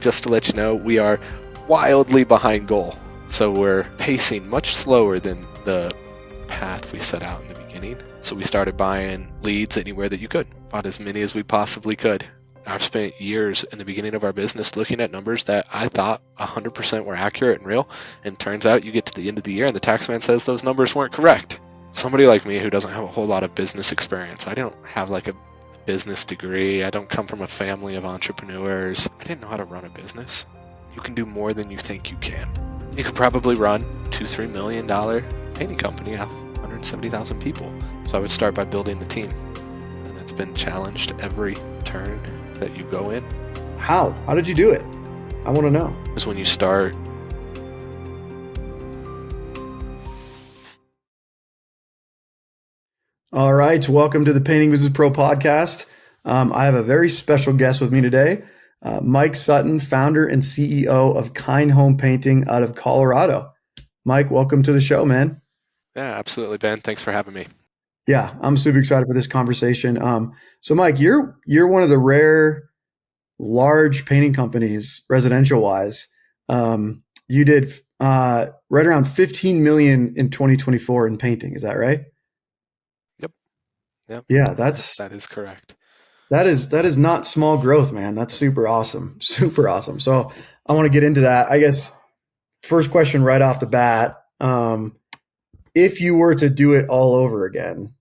Just to let you know, we are wildly behind goal. So we're pacing much slower than the path we set out in the beginning. So we started buying leads anywhere that you could, bought as many as we possibly could. I've spent years in the beginning of our business looking at numbers that I thought 100% were accurate and real, and turns out you get to the end of the year and the tax man says those numbers weren't correct. Somebody like me who doesn't have a whole lot of business experience, I don't have like a business degree, I don't come from a family of entrepreneurs, I didn't know how to run a business. You can do more than you think you can. You could probably run $2-3 million painting company off 170,000 people. So I would start by building the team, and it's been challenged every turn that you go in. How did you do it? I want to know. Is when you start All right, welcome to the Painting Business Pro podcast. I have a very special guest with me today, Mike Sutton, founder and CEO of Kind Home Painting out of Colorado. Mike, welcome to the show, man. Yeah, absolutely, Ben. Thanks for having me. Yeah, I'm super excited for this conversation. So Mike, you're one of the rare large painting companies, residential wise. You did right around 15 million in 2024 in painting. Is that right? Yep. Yeah, That is correct. that is not small growth, man. That's super awesome. Super awesome. So I want to get into that. I guess first question right off the bat. If you were to do it all over again,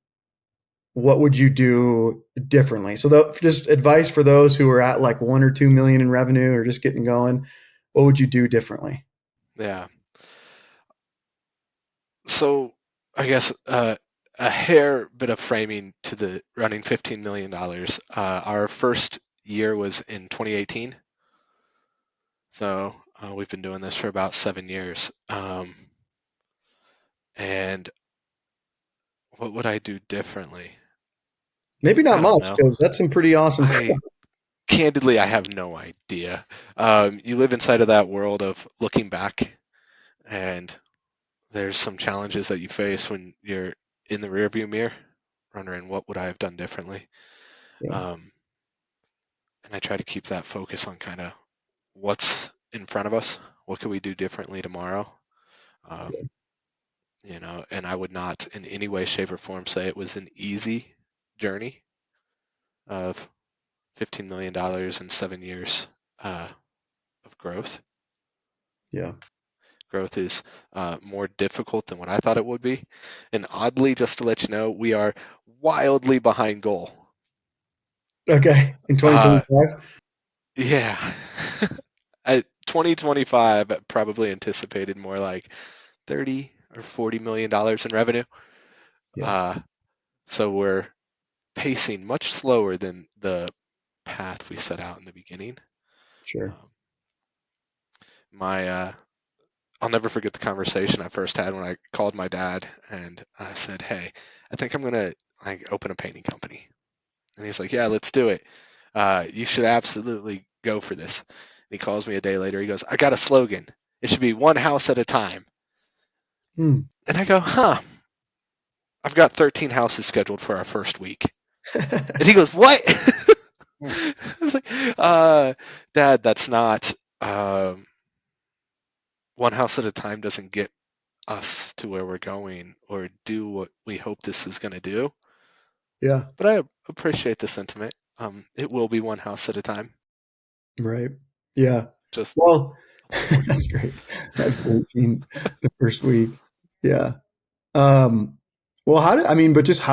what would you do differently? So just advice for those who are at like 1 or 2 million in revenue or just getting going, what would you do differently? Yeah. So I guess a hair bit of framing to the running $15 million. Our first year was in 2018. So we've been doing this for about 7 years. And what would I do differently? Maybe I not don't much know. because that's some pretty awesome. Candidly, I have no idea. You live inside of that world of looking back, and there's some challenges that you face when you're in the rearview mirror, wondering what would I have done differently. Yeah. And I try to keep that focus on kind of what's in front of us. What can we do differently tomorrow? Um, and I would not in any way, shape, or form say it was an easy journey of $15 million in 7 years of growth. Yeah. Growth is more difficult than what I thought it would be. And oddly, just to let you know, we are wildly behind goal. Okay. In 2025? Yeah. At 2025, I probably anticipated more like 30 or $40 million in revenue. Yeah. So we're pacing much slower than the path we set out in the beginning. Sure. I'll never forget the conversation I first had when I called my dad and I said, "Hey, I think I'm gonna open a painting company." And he's like, "Yeah, let's do it. You should absolutely go for this." And he calls me a day later. He goes, "I got a slogan. It should be one house at a time." And I go, "Huh? I've got 13 houses scheduled for our first week." And he goes, "What?" I was like, "Dad, that's not one house at a time doesn't get us to where we're going or do what we hope this is going to do." Yeah. But I appreciate the sentiment. It will be one house at a time. Right. Yeah. Just Well, that's great. That's 13 the first week. Yeah. Well, how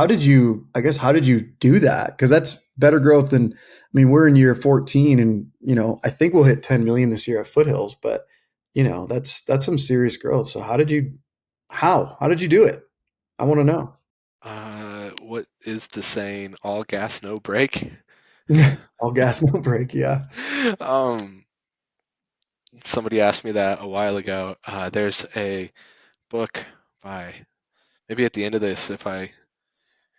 did you, I guess, how did you do that? Because that's better growth than, we're in year 14 and, I think we'll hit 10 million this year at Foothills, but, that's some serious growth. So how did you do it? I want to know. what is the saying? All gas, no brake. All gas, no brake. Yeah. Somebody asked me that a while ago. There's a book by, maybe at the end of this, if I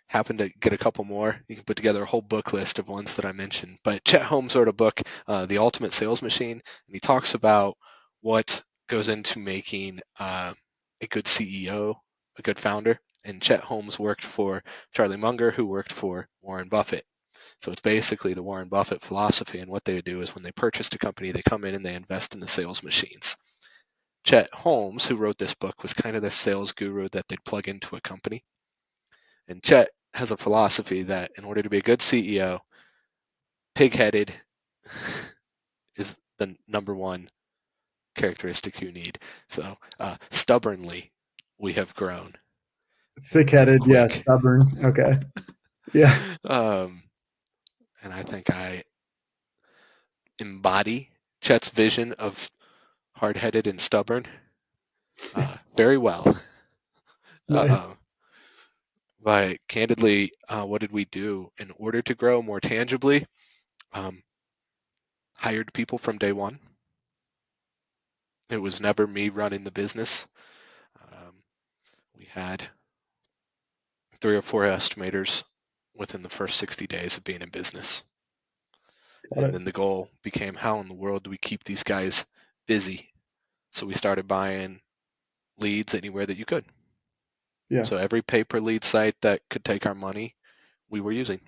happen to get a couple more, you can put together a whole book list of ones that I mentioned. But Chet Holmes wrote a book, The Ultimate Sales Machine, and he talks about what goes into making a good CEO, a good founder. And Chet Holmes worked for Charlie Munger, who worked for Warren Buffett. So it's basically the Warren Buffett philosophy. And what they do is when they purchased a company, they come in and they invest in the sales machines. Chet Holmes, who wrote this book, was kind of the sales guru that they'd plug into a company. And Chet has a philosophy that in order to be a good CEO, pig-headed is the number one characteristic you need. So stubbornly, we have grown like Thick-headed, yeah, quick. stubborn. Okay. Yeah. And I think I embody Chet's vision of hard-headed and stubborn very well. Nice. But candidly, what did we do in order to grow more tangibly? Um, hired people from day one. It was never me running the business. We had 3 or 4 estimators within the first 60 days of being in business. Got And it. then the goal became, how in the world do we keep these guys busy? So we started buying leads anywhere that you could. Yeah. So every pay-per-lead site that could take our money, we were using.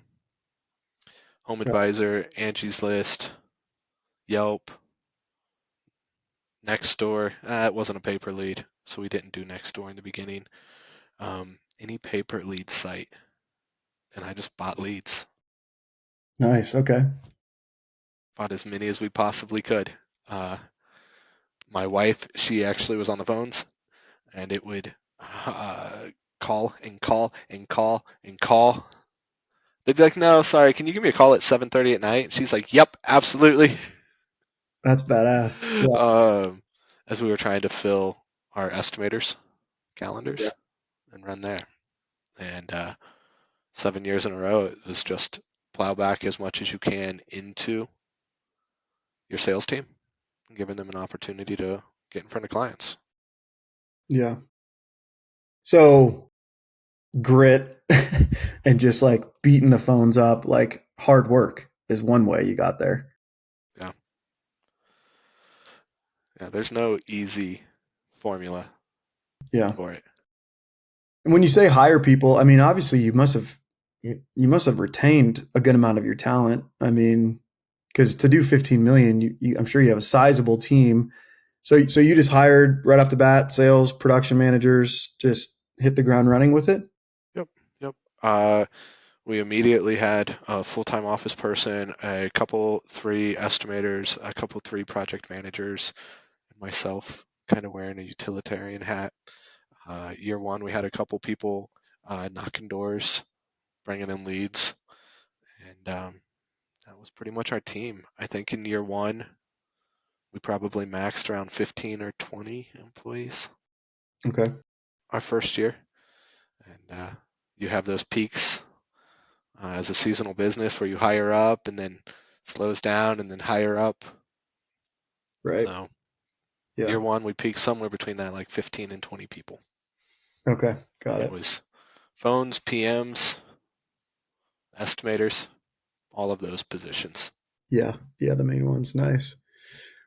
Home Got it. Advisor, Angie's List, Yelp, Nextdoor. It wasn't a pay-per-lead, so we didn't do Nextdoor in the beginning. Any pay-per-lead site, and I just bought leads. Nice. Okay. Bought as many as we possibly could. My wife, she actually was on the phones, and it would call and call and call and call. They'd be like, "No, sorry, can you give me a call at 7:30 at night?" And she's like, "Yep, absolutely." That's badass. Yeah. As we were trying to fill our estimators' Yeah. calendars and run there, and 7 years in a row, it was just plow back as much as you can into your sales team, and giving them an opportunity to get in front of clients. Yeah. So grit and just like beating the phones up, like hard work is one way you got there. Yeah, yeah. There's no easy formula Yeah. for it. And when you say hire people, I mean, obviously you must have retained a good amount of your talent. I mean, because to do 15 million, I'm sure you have a sizable team. So you just hired right off the bat, sales, production managers, just hit the ground running with it. Yep, yep. We immediately had a full-time office person, a couple, 3 estimators, a couple, 3 project managers, and myself kind of wearing a utilitarian hat. Year one, we had a couple people knocking doors, bringing in leads, and that was pretty much our team. I think in year one, we probably maxed around 15 or 20 employees Okay. our first year. And you have those peaks as a seasonal business where you hire up and then slows down and then higher up. Right. So Yeah. year one, we peaked somewhere between that, like 15 and 20 people. Okay. Got And it it. was phones, PMs, estimators, all of those positions. Yeah. Yeah. The main ones. Nice.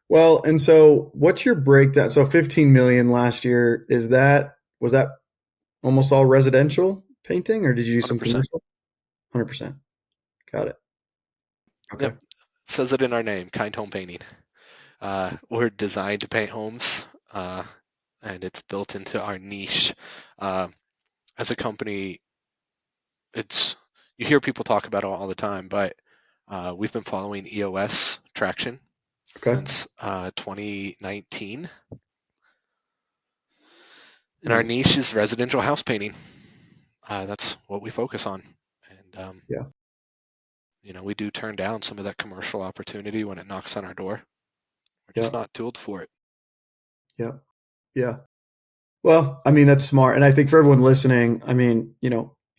Well, and so what's your breakdown? So 15 million last year, was that almost all residential painting or did you do some 100%. commercial? 100%. Got it. Okay. Yep. It says it in our name, Kind Home Painting. We're designed to paint homes, and it's built into our niche. Uh, as a company, it's you hear people talk about it all the time, but we've been following EOS traction Okay. since 2019, and our Nice. niche is residential house painting. That's what we focus on, and Yeah. we do turn down some of that commercial opportunity when it knocks on our door. We're Yeah. just not tooled for it. Yeah. Yeah. Well, I mean, that's smart. And I think for everyone listening, I mean,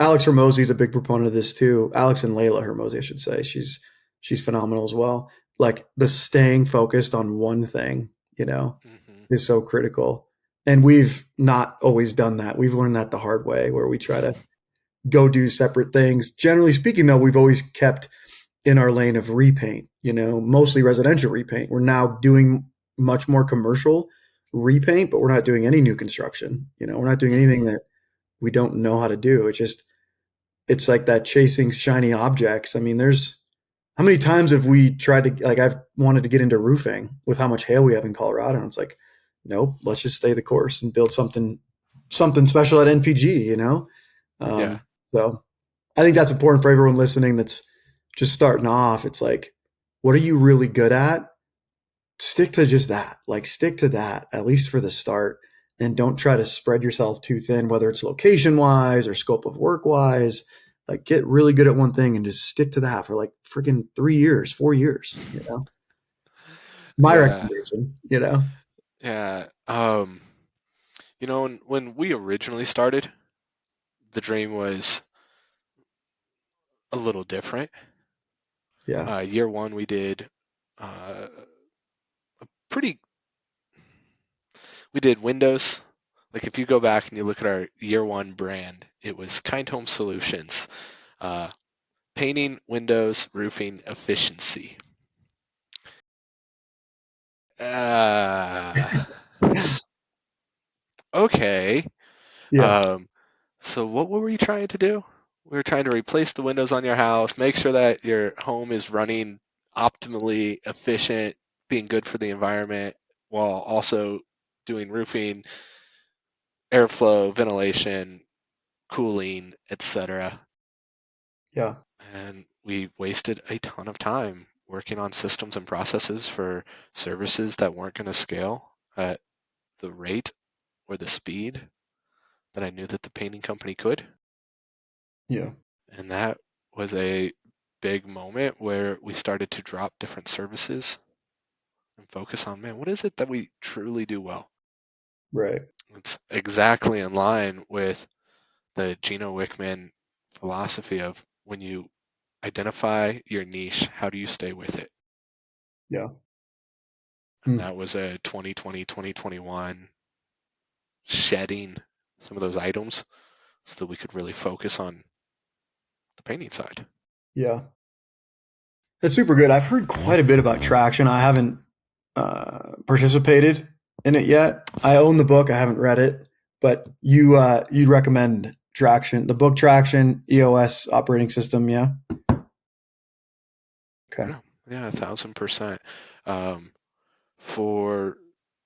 Alex Hermosi is a big proponent of this too. Alex and Layla Hermosi, I should say. She's phenomenal as well. Like the staying focused on one thing, Hmm. is so critical. And we've not always done that. We've learned that the hard way where we try to go do separate things. Generally speaking, though, we've always kept in our lane of repaint, mostly residential repaint. We're now doing much more commercial repaint, but we're not doing any new construction. We're not doing anything Hmm. that we don't know how to do. It's just it's like that chasing shiny objects. I mean, there's how many times have we tried to, like, I've wanted to get into roofing with how much hail we have in Colorado. And it's like, nope, let's just stay the course and build something special at NPG, you know? Yeah. So I think that's important for everyone listening that's just starting off. It's like, what are you really good at? Stick to just that. Like, stick to that, at least for the start. And don't try to spread yourself too thin, whether it's location wise or scope of work wise. Like, get really good at one thing and just stick to that for like freaking 3 years, 4 years, you know? My Yeah. recommendation, you know? Yeah. When we originally started, the dream was a little different. Yeah. Year one, we did uh, pretty. We did windows. Like if you go back and you look at our year one brand, it was Kind Home Solutions, uh, painting, windows, roofing, efficiency. Uh, okay. Yeah. Um, so what were we trying to do? We were trying to replace the windows on your house, make sure that your home is running optimally efficient, being good for the environment, while also doing roofing, airflow, ventilation, cooling, etc. Yeah. And we wasted a ton of time working on systems and processes for services that weren't going to scale at the rate or the speed that I knew that the painting company could. Yeah. And that was a big moment where we started to drop different services and focus on, man, what is it that we truly do well? Right. It's exactly in line with the Gino Wickman philosophy of when you identify your niche, how do you stay with it? Yeah. And Hmm. that was a 2020, 2021 shedding some of those items so that we could really focus on the painting side. Yeah. That's super good. I've heard quite a bit about traction. I haven't participated in it yet. I own the book. I haven't read it, but you'd recommend Traction, the book Traction, EOS operating system. Yeah. Okay. Yeah, yeah, 1,000%. Um, for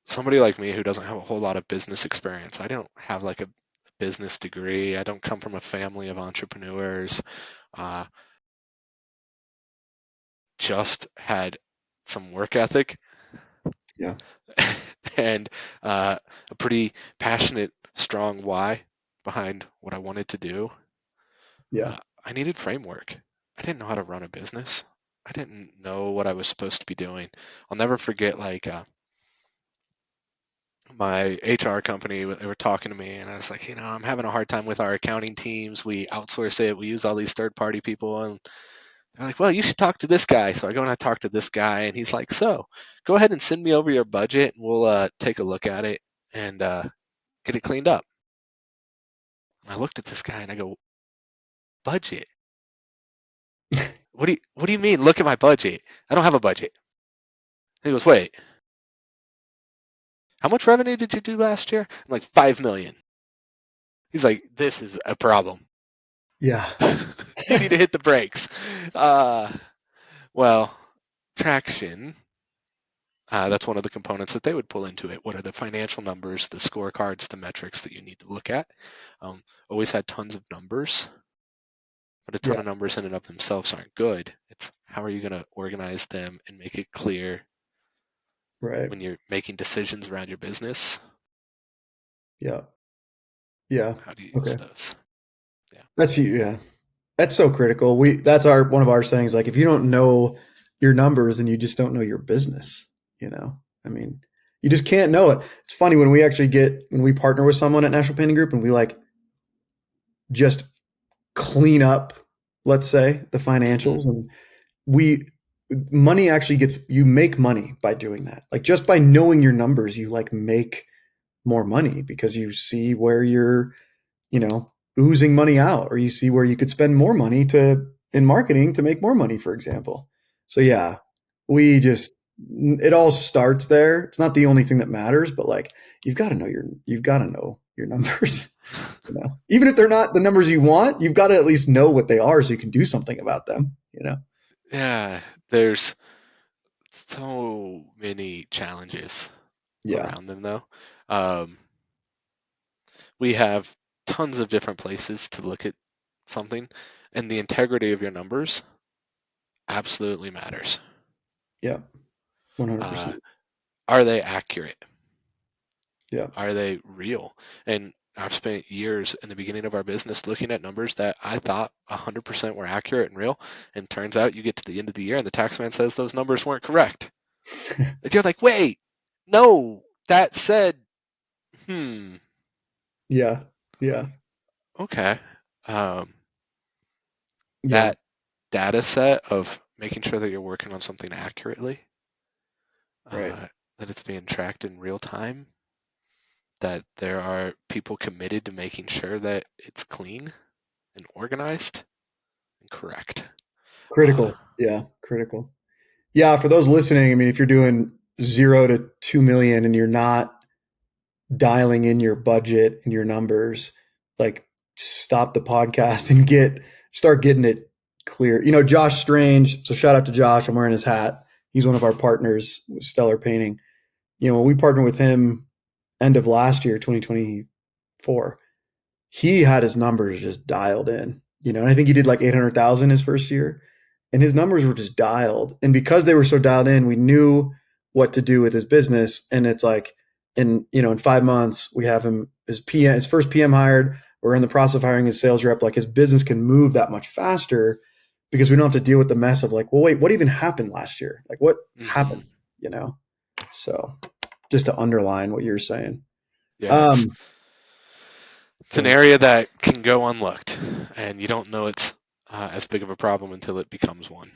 somebody like me who doesn't have a whole lot of business experience, I don't have like a business degree. I don't come from a family of entrepreneurs. Uh, just had some work ethic Yeah. and a pretty passionate, strong why behind what I wanted to do. Yeah. I needed framework. I didn't know how to run a business. I didn't know what I was supposed to be doing. I'll never forget my HR company, they were talking to me and I was like, I'm having a hard time with our accounting teams. We outsource it. We use all these third party people. And they're like, well, you should talk to this guy. So I go and I talk to this guy and he's like, so go ahead and send me over your budget and we'll take a look at it and get it cleaned up. And I looked at this guy and I go, budget? What do you mean? Look at my budget. I don't have a budget. He goes, wait, how much revenue did you do last year? I'm like, 5 million. He's like, this is a problem. Yeah. You need to hit the brakes. Uh, well, traction, that's one of the components that they would pull into it. What are the financial numbers, the scorecards, the metrics that you need to look at? Always had tons of numbers, but a ton Yeah. of numbers in and of themselves aren't good. It's how are you going to organize them and make it clear Right. when you're making decisions around your business? Yeah. Yeah. How do you use Okay. those? Yeah. Yeah. That's so critical. That's one of our sayings. Like, if you don't know your numbers, then you just don't know your business. You know, I mean, you just can't know it. It's funny when we partner with someone at National Painting Group and we like just clean up, let's say, the Mm-hmm. financials, and we money actually you make money by doing that. Like, just by knowing your numbers, you like make more money because you see where you're, you know, oozing money out, or you see where you could spend more money to in marketing to make more money, for example. So yeah, we just it all starts there. It's not the only thing that matters, but like, you've got to know your numbers. Even if they're not the numbers you want, you've got to at least know what they are so you can do something about them. Yeah, there's so many challenges Yeah. around them, though. Um, we have tons of different places to look at something, and the integrity of your numbers absolutely matters. Yeah. 100%. Uh, are they accurate? Yeah. Are they real? And I've spent years in the beginning of our business looking at numbers that I thought 100% were accurate and real, and turns out you get to the end of the year and the tax man says those numbers weren't correct. And you're like, wait, no, that said, Yeah. Yeah. okay. Um, Yeah. that data set of making sure that you're working on something accurately, Right. that it's being tracked in real time, that there are people committed to making sure that it's clean and organized and correct. Critical. Yeah. Critical. Yeah. For those listening, I mean, if you're doing 0 to 2 million and you're not dialing in your budget and your numbers, like stop the podcast and start getting it clear. Josh Strange. So shout out to Josh. I'm wearing his hat. He's one of our partners with Stellar Painting. When we partnered with him end of last year, 2024, he had his numbers just dialed in, and I think he did like 800,000 his first year, and his numbers were just dialed. And because they were so dialed in, we knew what to do with his business. And it's like, in 5 months, we have his first PM hired. We're in the process of hiring his sales rep. Like his business can move that much faster because we don't have to deal with the mess of like, well, wait, what even happened last year? Like what happened, So just to underline what you're saying. Yeah, Um, it's an area that can go unlooked, and you don't know it's as big of a problem until it becomes one.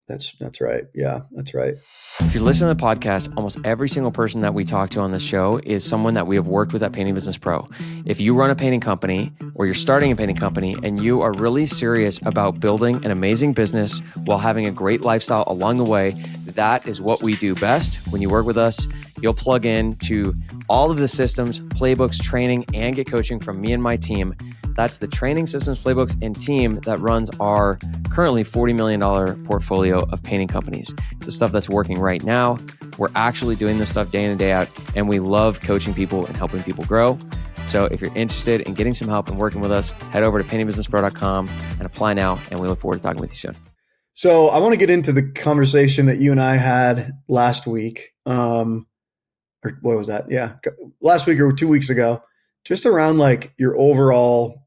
That's right. Yeah, that's right. If you're listening to the podcast, almost every single person that we talk to on this show is someone that we have worked with at Painting Business Pro. If you run a painting company or you're starting a painting company and you are really serious about building an amazing business while having a great lifestyle along the way, that is what we do best. When you work with us, you'll plug in to all of the systems, playbooks, training, and get coaching from me and my team. That's the training, systems, playbooks, and team that runs our currently $40 million portfolio of painting companies. It's the stuff that's working right now. We're actually doing this stuff day in and day out, and we love coaching people and helping people grow. So if you're interested in getting some help and working with us, head over to paintingbusinesspro.com and apply now, and we look forward to talking with you soon. So I want to get into the conversation that you and I had last week. Or what was that? Yeah. Last week or 2 weeks ago, just around like your overall,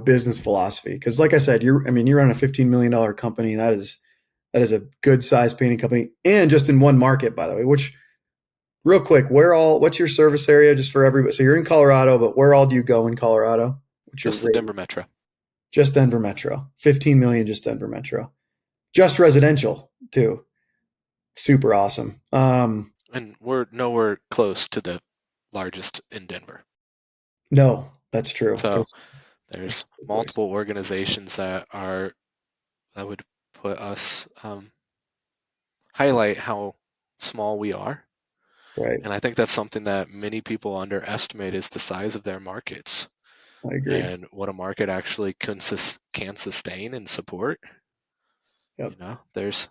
business philosophy. Cause like I said, you run a $15 million company. That is a good sized painting company, and just in one market, by the way, which real quick, what's your service area just for everybody? So you're in Colorado, but where all do you go in Colorado? Just the Denver Metro. Just Denver Metro, 15 million, just Denver Metro, just residential too. Super awesome. And we're nowhere close to the largest in Denver. No, that's true. So there's multiple organizations that would put us, highlight how small we are. Right. And I think that's something that many people underestimate is the size of their markets. I agree. And what a market actually can sustain and support. Yep. There's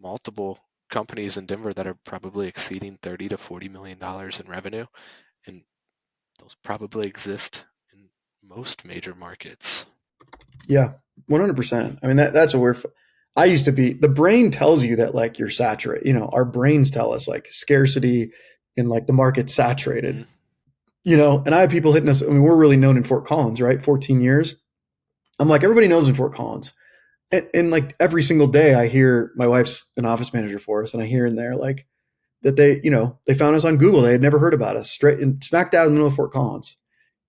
multiple companies in Denver that are probably exceeding $30 to $40 million in revenue, and those probably exist in most major markets. Yeah, 100%. I mean, that's what I used to be. The brain tells you that like you're saturated. Our brains tell us like scarcity and like the market's saturated. Mm-hmm. And I have people hitting us. I mean, we're really known in Fort Collins, right? 14 years. I'm like, everybody knows in Fort Collins. And like every single day I hear, my wife's an office manager for us, and I hear in there like that they found us on Google. They had never heard about us, straight in smack dab in the middle of Fort Collins.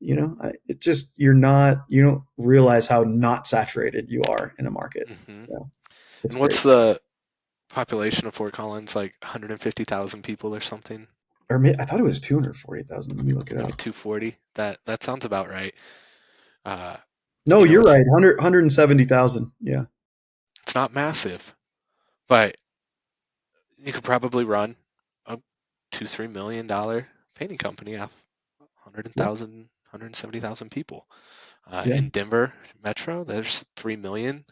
It just, you don't realize how not saturated you are in a market. Mm-hmm. Yeah, and what's the population of Fort Collins? Like 150,000 people or something? Or I thought it was 240,000. Let me look it up. Maybe 240. That sounds about right. No, you're right. 170,000. Yeah. It's not massive, but you could probably run a $2-3 million painting company off 100,000 170,000 people. Yeah. In Denver Metro, there's 3 million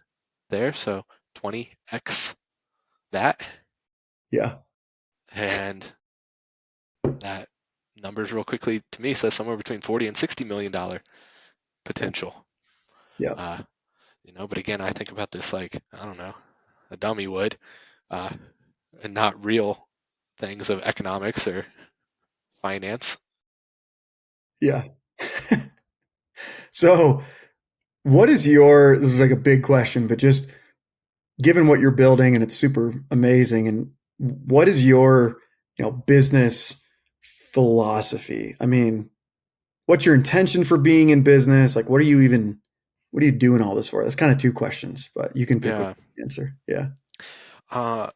there, so 20x that. Yeah. And that numbers real quickly to me says somewhere between 40 and 60 million dollar potential. Yeah. Uh, but again, I think about this like, I don't know, a dummy would, uh, and not real things of economics or finance. Yeah. So, this is like a big question, but just given what you're building and it's super amazing, and what is your, business philosophy? I mean, what's your intention for being in business? Like, what are you doing all this for? That's kind of two questions, but you can pick which Yeah. answer. Yeah. Uh,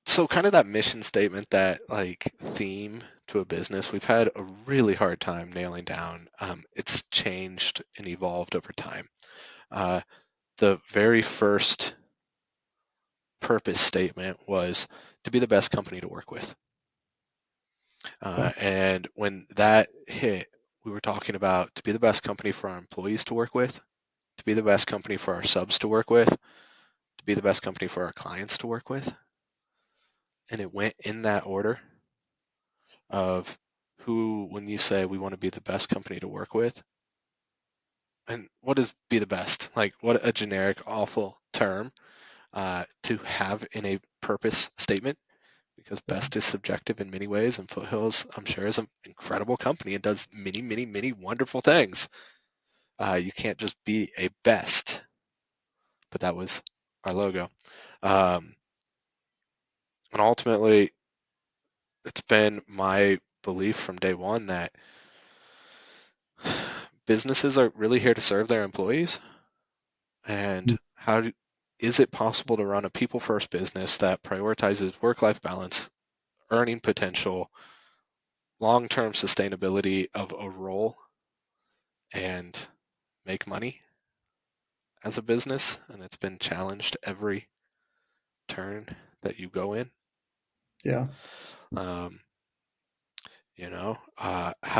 so kind of that mission statement, that like theme to a business, we've had a really hard time nailing down. It's changed and evolved over time. The very first purpose statement was to be the best company to work with. And when that hit, we were talking about to be the best company for our employees to work with, to be the best company for our subs to work with, to be the best company for our clients to work with. And it went in that order of when you say we want to be the best company to work with, and what does be the best? Like, what a generic, awful term to have in a purpose statement, because best is subjective in many ways, and Foothills, I'm sure, is an incredible company and does many, many, many wonderful things. You can't just be a best, but that was our logo. And ultimately, it's been my belief from day one that businesses are really here to serve their employees. And is it possible to run a people-first business that prioritizes work-life balance, earning potential, long-term sustainability of a role, and make money as a business? And it's been challenged every turn that you go in. Yeah. How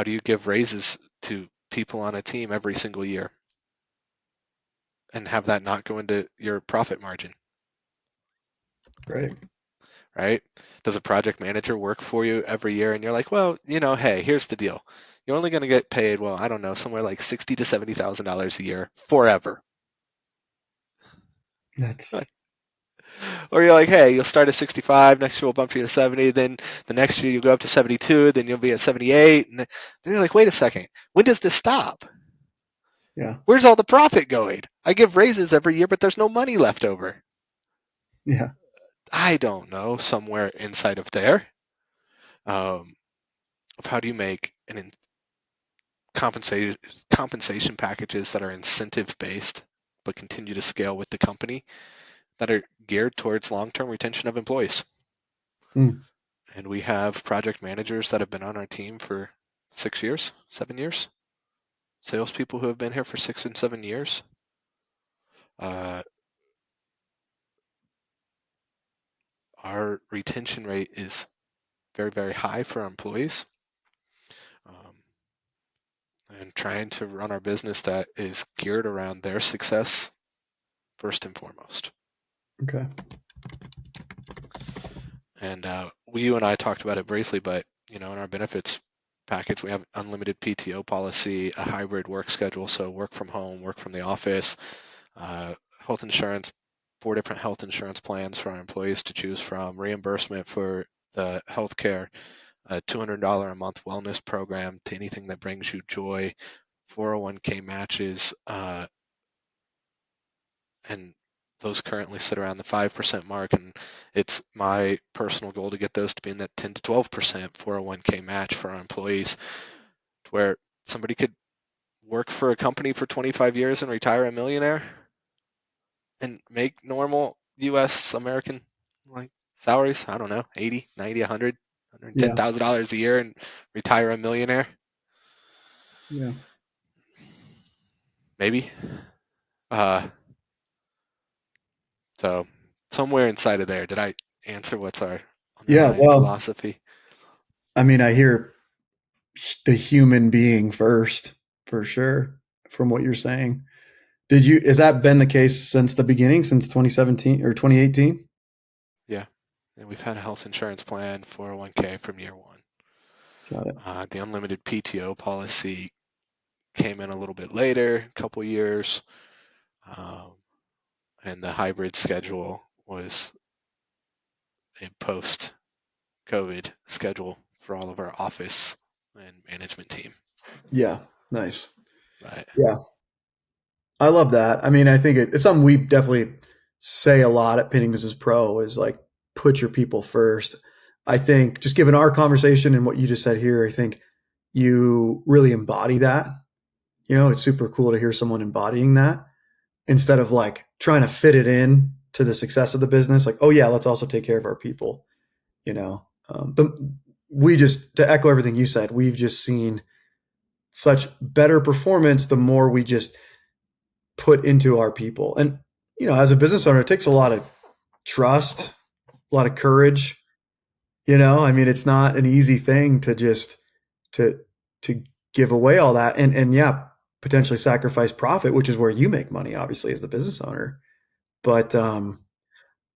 do you give raises to people on a team every single year and have that not go into your profit margin? Great. Right? Does a project manager work for you every year and you're like, well, hey, here's the deal. You're only going to get paid, well, I don't know, somewhere like $60,000 to $70,000 a year forever. That's Or you're like, hey, you'll start at 65, next year we'll bump you to 70, then the next year you'll go up to 72, then you'll be at 78, and then you're like, wait a second, when does this stop? yeah. Where's all the profit going? I give raises every year, but there's no money left over. Yeah. I don't know, somewhere inside of there. Of how do you make an compensation packages that are incentive based but continue to scale with the company, that are geared towards long-term retention of employees. Mm. And we have project managers that have been on our team for 6 years, 7 years, salespeople who have been here for 6 and 7 years. Our retention rate is very, very high for our employees. And trying to run our business that is geared around their success first and foremost. Okay. And you and I talked about it briefly, but in our benefits package, we have unlimited PTO policy, a hybrid work schedule, so work from home, work from the office, health insurance, 4 different health insurance plans for our employees to choose from, reimbursement for the healthcare, a $200 a month wellness program to anything that brings you joy, 401k matches, and those currently sit around the 5% mark, and it's my personal goal to get those to be in that 10 to 12% 401k match for our employees, where somebody could work for a company for 25 years and retire a millionaire and make normal US American like salaries, I don't know, 80, 90, 100, Yeah. $110,000 a year and retire a millionaire. Yeah. Maybe. So somewhere inside of there, did I answer what's our Yeah. underlying Well, philosophy? I mean, I hear the human being first, for sure, from what you're saying. Has that been the case since the beginning, since 2017 or 2018? Yeah. And we've had a health insurance plan, 401k from year one. Got it. The unlimited PTO policy came in a little bit later, a couple years. And the hybrid schedule was a post-COVID schedule for all of our office and management team. Yeah. Nice. Right. Yeah. I love that. I mean, I think it's something we definitely say a lot at Painting Business Pro is like, put your people first. I think just given our conversation and what you just said here, I think you really embody that. It's super cool to hear someone embodying that instead of like trying to fit it in to the success of the business. Like, oh yeah, let's also take care of our people. To echo everything you said, we've just seen such better performance the more we just put into our people. And, as a business owner, it takes a lot of trust, a lot of courage. I mean, it's not an easy thing to just to give away all that and yeah, potentially sacrifice profit, which is where you make money, obviously, as the business owner. But I've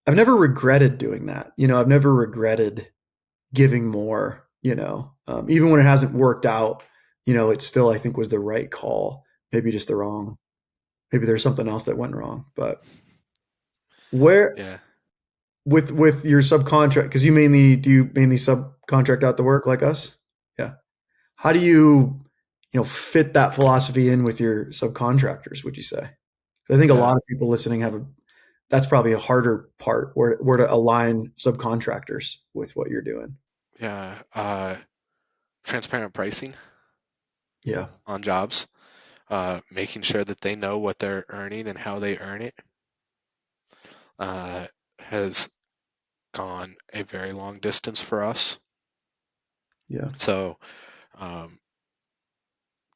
never regretted doing that. I've never regretted giving more. Even when it hasn't worked out, it still, I think, was the right call. Maybe just the wrong. Maybe there's something else that went wrong. But where Yeah. with your subcontract, because do you mainly subcontract out the work like us? Yeah. How do you fit that philosophy in with your subcontractors, would you say? I think a lot of people listening that's probably a harder part where to align subcontractors with what you're doing. Yeah. Transparent pricing. Yeah. On jobs. Making sure that they know what they're earning and how they earn it has gone a very long distance for us. Yeah. So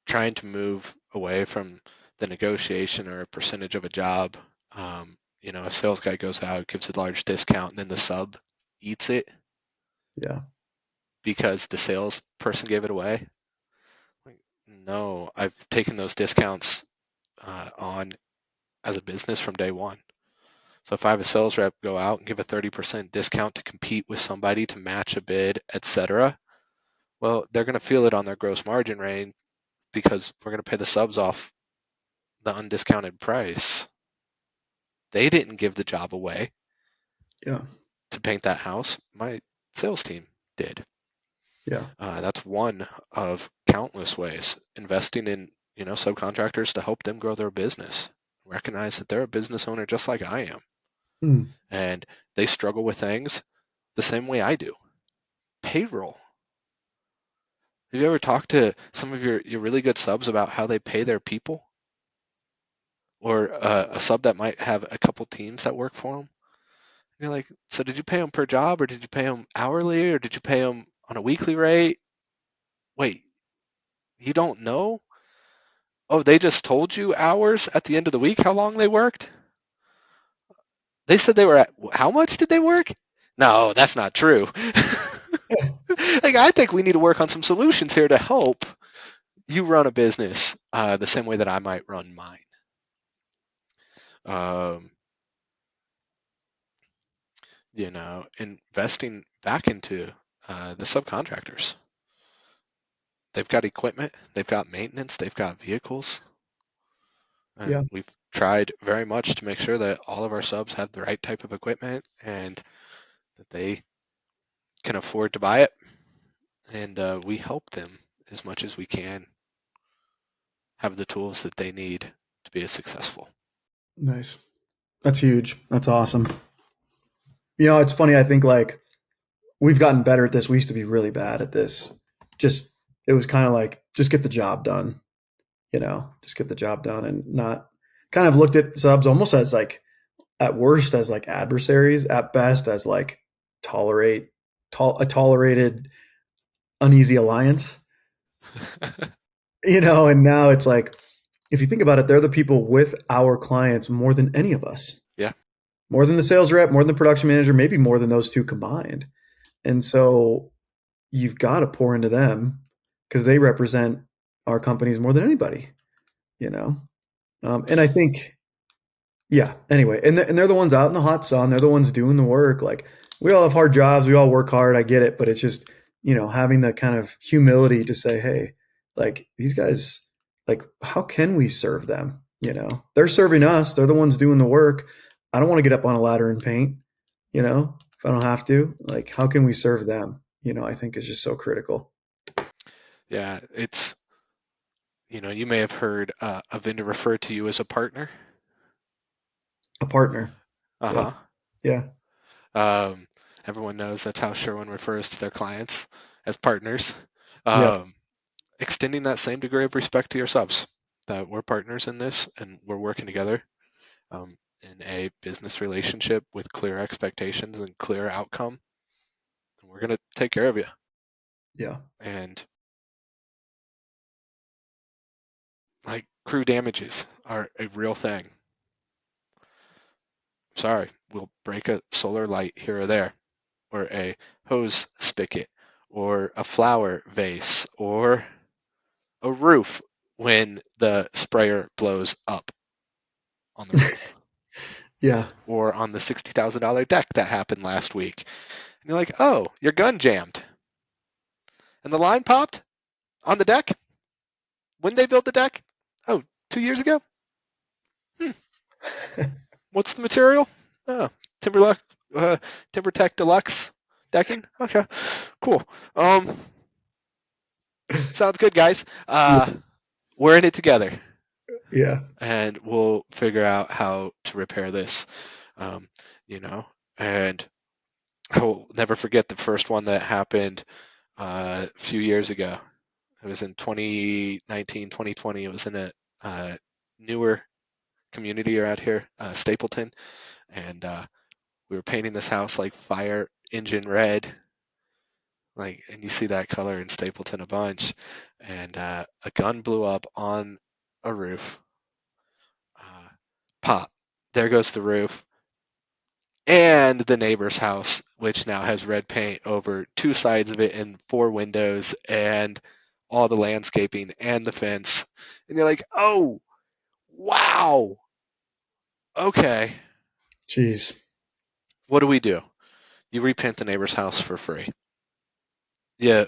trying to move away from the negotiation or a percentage of a job. A sales guy goes out, gives a large discount, and then the sub eats it. Yeah. Because the sales person gave it away. No, I've taken those discounts on as a business from day one. So if I have a sales rep go out and give a 30% discount to compete with somebody to match a bid, etc., well, they're going to feel it on their gross margin rate because we're going to pay the subs off the undiscounted price. They didn't give the job away. Yeah. To paint that house. My sales team did. Yeah. That's one of countless ways. Investing in subcontractors to help them grow their business. Recognize that they're a business owner just like I am. And they struggle with things the same way I do. Payroll. Have you ever talked to some of your really good subs about how they pay their people? Or a sub that might have a couple teams that work for them? You're like, so did you pay them per job, or did you pay them hourly, or did you pay them on a weekly rate? Wait, you don't know? Oh, they just told you hours at the end of the week how long they worked? They said they were at how much did they work? No, that's not true. I think we need to work on some solutions here to help you run a business the same way that I might run mine. Investing back into the subcontractors. They've got equipment, they've got maintenance, they've got vehicles. And we've tried very much to make sure that all of our subs have the right type of equipment and that they can afford to buy it. And we help them as much as we can have the tools that they need to be successful. Nice. That's huge. That's awesome. It's funny. I think like we've gotten better at this. We used to be really bad at this. It was kind of like, just get the job done, just get the job done and not kind of looked at subs almost as like, at worst as like adversaries, at best as like a tolerated uneasy alliance, and now it's like, if you think about it, they're the people with our clients more than any of us. Yeah. More than the sales rep, more than the production manager, maybe more than those two combined. And so you've got to pour into them because they represent our companies more than anybody, you know? And I think, yeah, anyway, and they're the ones out in the hot sun. They're the ones doing the work. Like, we all have hard jobs. We all work hard. I get it. But it's just, having the kind of humility to say, hey, like, these guys, like, how can we serve them? They're serving us. They're the ones doing the work. I don't want to get up on a ladder and paint, if I don't have to. Like, how can we serve them? I think is just so critical. Yeah, it's, you may have heard a vendor refer to you as a partner. A partner. Uh-huh. Yeah. Everyone knows that's how Sherwin refers to their clients, as partners. Yeah. Extending that same degree of respect to yourselves, that we're partners in this and we're working together in a business relationship with clear expectations and clear outcome. And we're going to take care of you. Yeah. And like, crew damages are a real thing. Sorry, we'll break a solar light here or there, or a hose spigot, or a flower vase, or a roof when the sprayer blows up on the roof. Yeah. Or on the $60,000 deck that happened last week. And you're like, oh, your gun jammed. And the line popped on the deck? When they built the deck? Oh, 2 years ago? What's the material? Oh, TimberTech Deluxe decking? Okay, cool. Sounds good, guys. We're in it together. Yeah. And we'll figure out how to repair this, and I will never forget the first one that happened a few years ago. It was in 2019, 2020. It was in a newer community around here, Stapleton, and we were painting this house like fire engine red, and you see that color in Stapleton a bunch, and a gun blew up on a roof. Pop, there goes the roof. And the neighbor's house, which now has red paint over 2 sides of it and 4 windows and all the landscaping and the fence. And you're like, oh, wow. Okay. Jeez. What do? You repaint the neighbor's house for free. You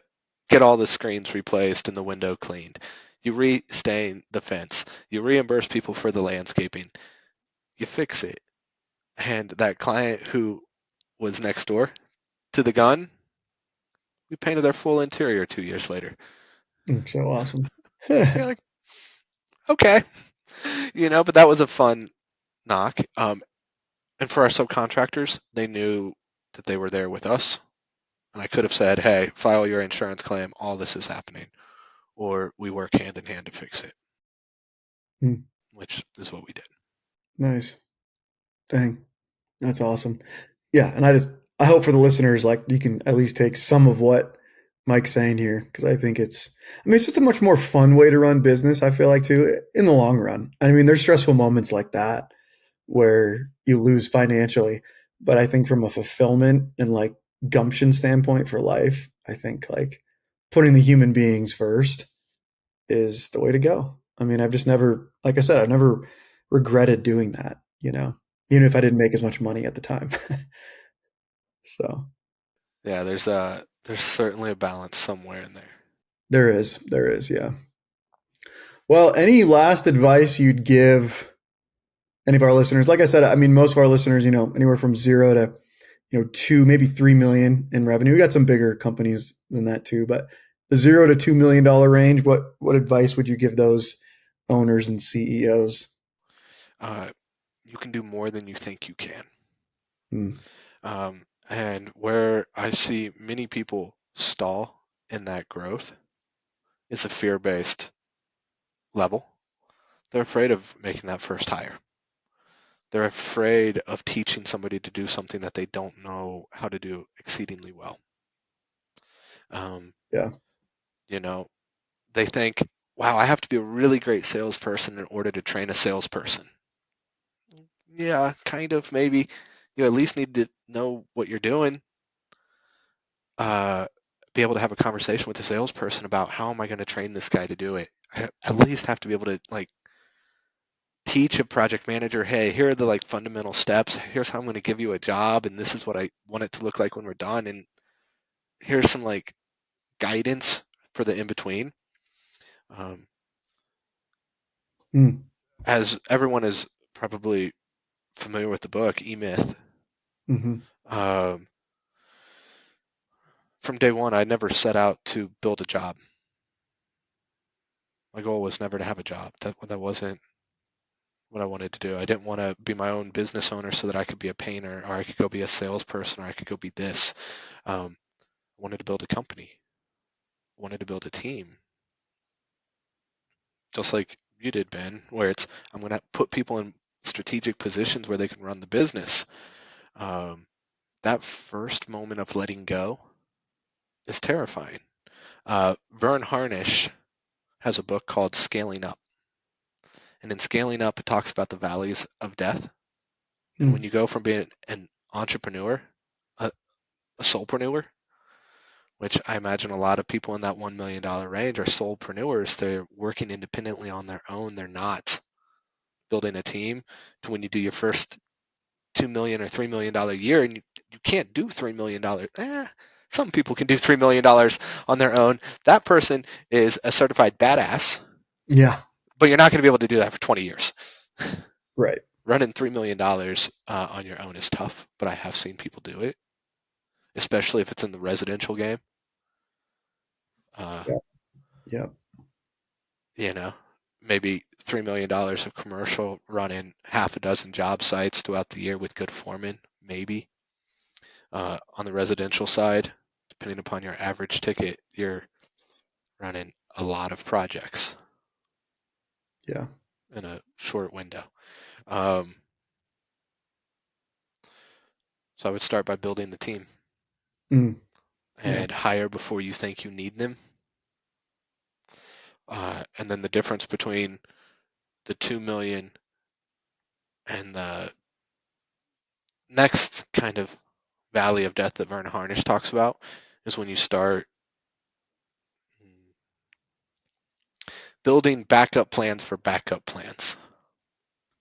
get all the screens replaced and the window cleaned. You re-stain the fence. You reimburse people for the landscaping. You fix it. And that client who was next door to the gun, we painted their full interior 2 years later. So awesome. You're like, okay, but that was a fun knock. And for our subcontractors, they knew that they were there with us. And I could have said, hey, file your insurance claim. All this is happening. Or we work hand in hand to fix it, which is what we did. Nice. Dang. That's awesome. Yeah. And I hope for the listeners, like, you can at least take some of what Mike's saying here, because I think it's just a much more fun way to run business, I feel like, too, in the long run. I mean, there's stressful moments like that where you lose financially, but I think from a fulfillment and like gumption standpoint for life, I think like putting the human beings first is the way to go. I mean, I've just never, like I said, I've never regretted doing that, even if I didn't make as much money at the time. So yeah, there's certainly a balance somewhere in there. there is. Yeah. Well, any last advice you'd give any of our listeners? Like I said, I mean, most of our listeners, anywhere from 0 to, 2, maybe 3 million in revenue. We got some bigger companies than that too, but the $0 to $2 million range, what advice would you give those owners and CEOs? You can do more than you think you can. And where I see many people stall in that growth is a fear-based level. They're afraid of making that first hire. They're afraid of teaching somebody to do something that they don't know how to do exceedingly well. Yeah. They think, wow, I have to be a really great salesperson in order to train a salesperson. Yeah, kind of, maybe. You at least need to know what you're doing. be able to have a conversation with the salesperson about how am I going to train this guy to do it. I at least have to be able to like teach a project manager, hey, here are the like fundamental steps. Here's how I'm going to give you a job, and this is what I want it to look like when we're done. And here's some like guidance for the in between. Mm. As everyone is probably familiar with the book E-Myth, Mm-hmm. from day one, I never set out to build a job. My goal was never to have a job. That wasn't what I wanted to do. I didn't want to be my own business owner so that I could be a painter, or I could go be a salesperson, or I could go be this. I wanted to build a company. I wanted to build a team, just like you did, Ben, where it's I'm going to put people in strategic positions where they can run the business. That first moment of letting go is terrifying. Vern Harnish has a book called Scaling Up. And in Scaling Up, it talks about the valleys of death. And when you go from being an entrepreneur, a soulpreneur, which I imagine a lot of people in that $1 million range are soulpreneurs, they're working independently on their own. They're not building a team, to when you do your first $2 million or $3 million a year, and you can't do $3 million. Some people can do $3 million on their own. That person is a certified badass. Yeah. But you're not going to be able to do that for 20 years. Right. Running $3 million on your own is tough, but I have seen people do it, especially if it's in the residential game. Yeah. You know, maybe $3 million of commercial, running half a dozen job sites throughout the year with good foremen, maybe. On the residential side, depending upon your average ticket, you're running a lot of projects. Yeah. In a short window. So I would start by building the team. And hire before you think you need them. And then the difference between the 2 million and the next kind of valley of death that Vern Harnish talks about is when you start building backup plans for backup plans.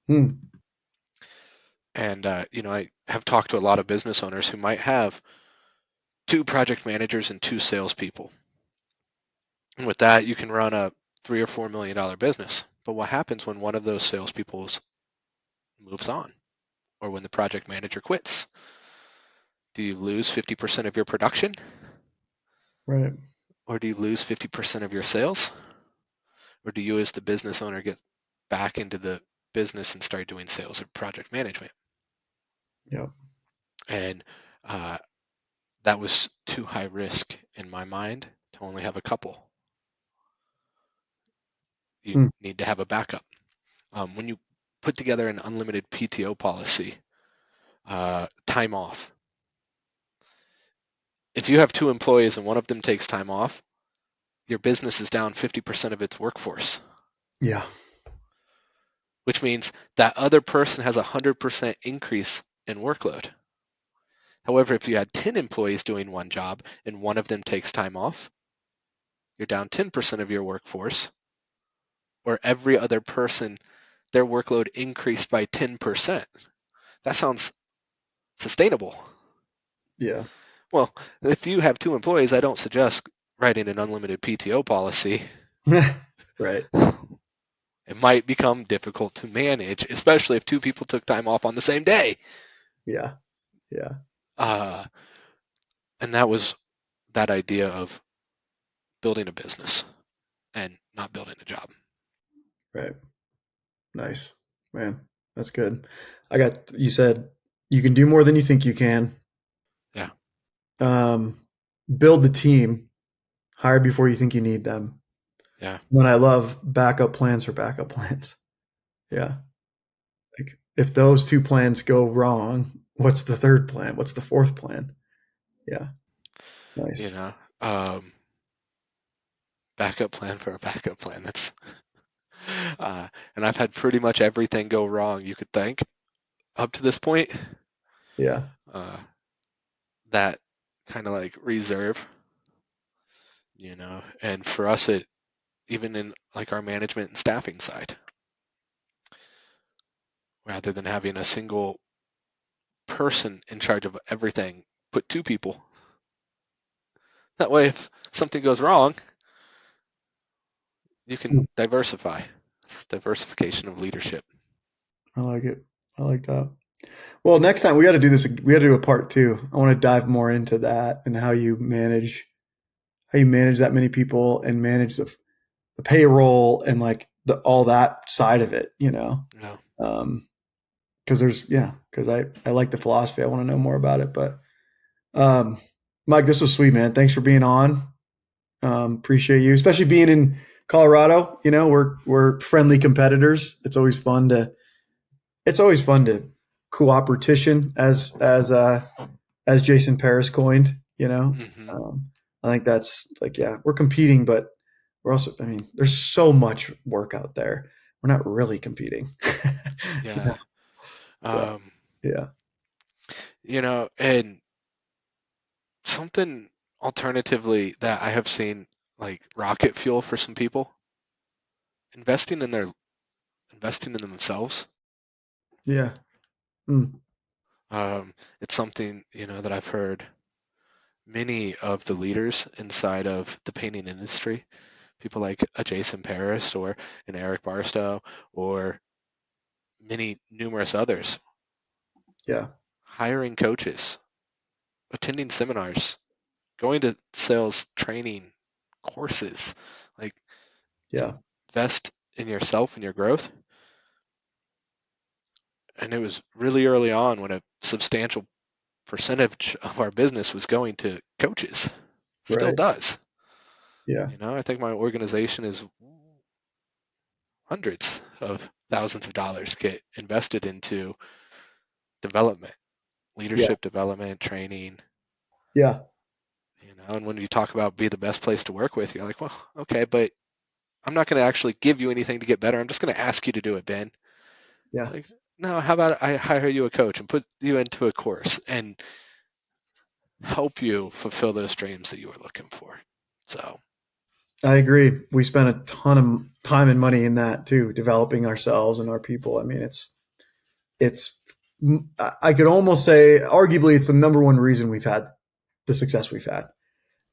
And, I have talked to a lot of business owners who might have 2 project managers and 2 salespeople. And with that, you can run a $3 or $4 million business. But what happens when one of those salespeople moves on, or when the project manager quits? Do you lose 50% of your production? Right. Or do you lose 50% of your sales? Or do you, as the business owner, get back into the business and start doing sales or project management? Yeah. And that was too high risk in my mind to only have a couple. You need to have a backup. When you put together an unlimited PTO policy, time off. If you have 2 employees and one of them takes time off, your business is down 50% of its workforce. Yeah. Which means that other person has a 100% increase in workload. However, if you had 10 employees doing one job and one of them takes time off, you're down 10% of your workforce, or every other person, their workload increased by 10%. That sounds sustainable. Yeah. Well, if you have 2 employees, I don't suggest writing an unlimited PTO policy. Right. It might become difficult to manage, especially if 2 people took time off on the same day. Yeah. Yeah. And that was that idea of building a business and not building a job. Right. Nice, man. That's good. You said you can do more than you think you can. Yeah. Build the team, hire before you think you need them. Yeah. Then I love backup plans for backup plans. Yeah. Like if those 2 plans go wrong, what's the third plan? What's the fourth plan? Yeah. Nice. Backup plan for a backup plan. That's and I've had pretty much everything go wrong you could think up to this point. Yeah. That kind of like reserve And for us, it even in like our management and staffing side, rather than having a single person in charge of everything, put 2 people. That way, if something goes wrong, you can diversify. It's diversification of leadership. I like it. I like that. Well, next time we got to do this. We got to do a part 2. I want to dive more into that and how you manage that many people and manage the payroll and like all that side of it, Yeah. because I like the philosophy. I want to know more about it. But Mike, this was sweet, man. Thanks for being on. Appreciate you, especially being in Colorado. We're friendly competitors. It's always fun to cooperation as Jason Paris coined. Mm-hmm. I think that's like, yeah, we're competing, but we're also, I mean, there's so much work out there. We're not really competing. Yeah. So, yeah. And something alternatively that I have seen like rocket fuel for some people, investing in themselves. Yeah. Mm. It's something, that I've heard many of the leaders inside of the painting industry, people like a Jason Paris or an Eric Barstow or numerous others, Yeah. hiring coaches, attending seminars, going to sales training courses, like Yeah. invest in yourself and your growth. And it was really early on when a substantial percentage of our business was going to coaches. Still Right. does. Yeah. I think my organization is hundreds of thousands of dollars get invested into development, Yeah. leadership development, training. Yeah. And when you talk about be the best place to work with, you're like, well, okay, but I'm not going to actually give you anything to get better. I'm just going to ask you to do it, Ben. Yeah. Like, no, how about I hire you a coach and put you into a course and help you fulfill those dreams that you were looking for. So I agree. We spent a ton of time and money in that too, developing ourselves and our people. I mean, it's, I could almost say, arguably, it's the number one reason we've had the success we've had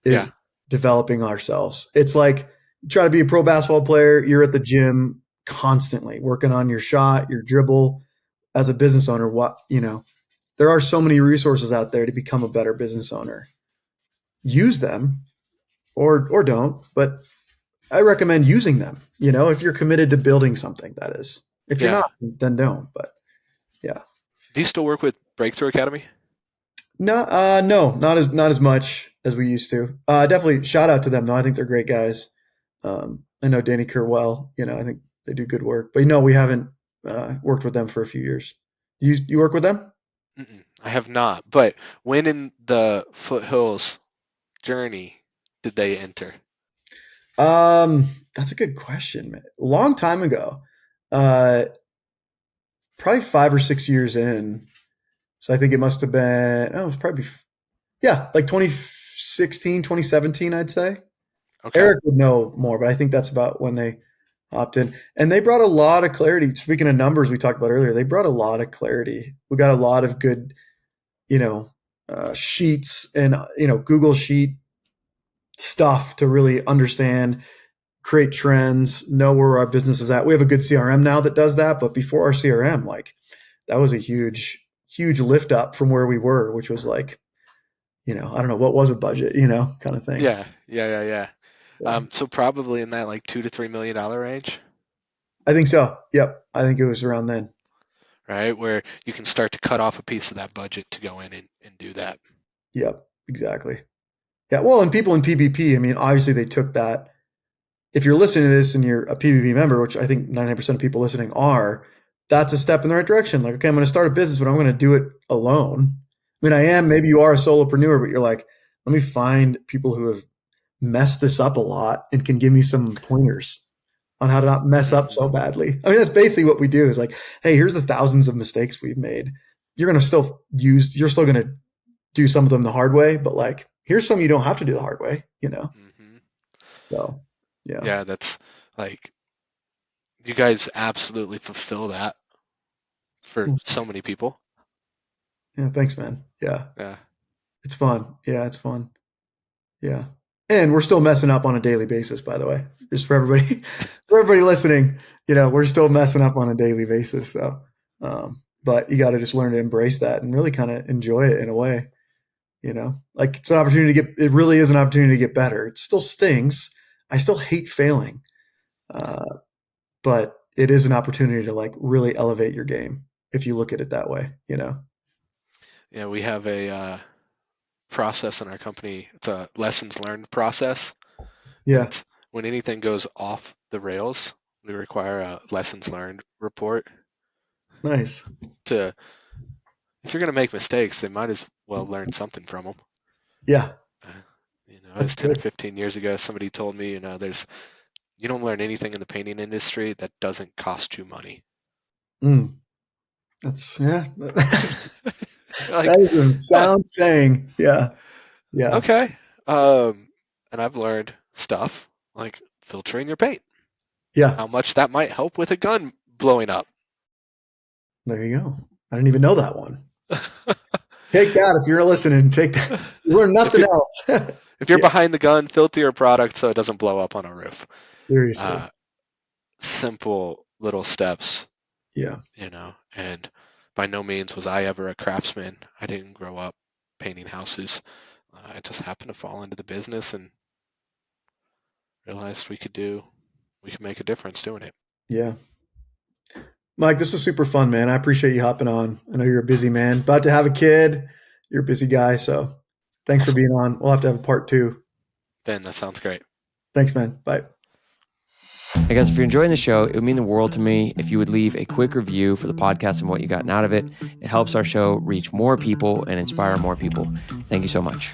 yeah, is developing ourselves. It's like you try to be a pro basketball player, you're at the gym constantly working on your shot, your dribble. As a business owner, there are so many resources out there to become a better business owner. Use them or don't, but I recommend using them, if you're committed to building something, that is. If you're yeah. not, then don't. But yeah. Do you still work with Breakthrough Academy? No, not as much as we used to. Definitely shout out to them though. I think they're great guys. I know Danny Kerr well. I think they do good work. But we haven't worked with them for a few years. You work with them? Mm-mm, I have not. But when in the Foothills journey did they enter? That's a good question, man. A long time ago. Probably 5 or 6 years in. So I think it must have been, it was probably, yeah, like 2016, 2017, I'd say. Okay. Eric would know more, but I think that's about when they hopped in. And they brought a lot of clarity. Speaking of numbers we talked about earlier, they brought a lot of clarity. We got a lot of good, sheets and, Google Sheet stuff to really understand, create trends, know where our business is at. We have a good CRM now that does that. But before our CRM, like that was a huge, huge lift up from where we were, which was like, I don't know, what was a budget, kind of thing. Yeah. Yeah. So probably in that like $2 to $3 million range, I think so. Yep. I think it was around then. right? Where you can start to cut off a piece of that budget to go in and do that. Yep. Exactly. Yeah. Well, and people in PBP, I mean, obviously they took that. If you're listening to this and you're a PBP member, which I think 99% of people listening are, that's a step in the right direction. Like, okay, I'm going to start a business, but I'm going to do it alone. I mean, maybe you are a solopreneur, but you're like, let me find people who have messed this up a lot and can give me some pointers on how to not mess up so badly. I mean, that's basically what we do is like, hey, here's the thousands of mistakes we've made. You're still going to do some of them the hard way, but like, here's some you don't have to do the hard way, Mm-hmm. So, yeah. Yeah, that's like, you guys absolutely fulfill that for Well, so many people. yeah, thanks, man. Yeah, Yeah. it's fun. Yeah, it's fun. Yeah. And we're still messing up on a daily basis, by the way, just for everybody, for everybody listening, we're still messing up on a daily basis. So, but you got to just learn to embrace that and really kind of enjoy it in a way, like it's an opportunity to it really is an opportunity to get better. It still stings. I still hate failing. But it is an opportunity to like really elevate your game if you look at it that way, Yeah, we have a process in our company. It's a lessons learned process. Yeah. And when anything goes off the rails, we require a lessons learned report Nice. to, if you're going to make mistakes, they might as well learn something from them. Yeah. It That's was 10 or good. 15 years ago, somebody told me, you don't learn anything in the painting industry that doesn't cost you money. That's, yeah. Like, That is a huh, sound saying. Yeah. Yeah. okay. And I've learned stuff like filtering your paint, Yeah. how much that might help with a gun blowing up. There you go. I didn't even know that one. Take that. If you're listening, take that. You learn if nothing you else. if you're Yeah. behind the gun, filter your product so it doesn't blow up on a roof. Seriously. Uh, Simple little steps, Yeah. and by no means was I ever a craftsman. I didn't grow up painting houses. I just happened to fall into the business and realized we could make a difference doing it. Yeah. Mike, this is super fun, man. I appreciate you hopping on. I know you're a busy man, about to have a kid. You're a busy guy. So thanks for Awesome. being on. We'll have to have a part 2. Ben, that sounds great. Thanks, man. Bye. Hey guys, if you're enjoying the show, it would mean the world to me if you would leave a quick review for the podcast and what you gotten out of it. It helps our show reach more people and inspire more people. Thank you so much.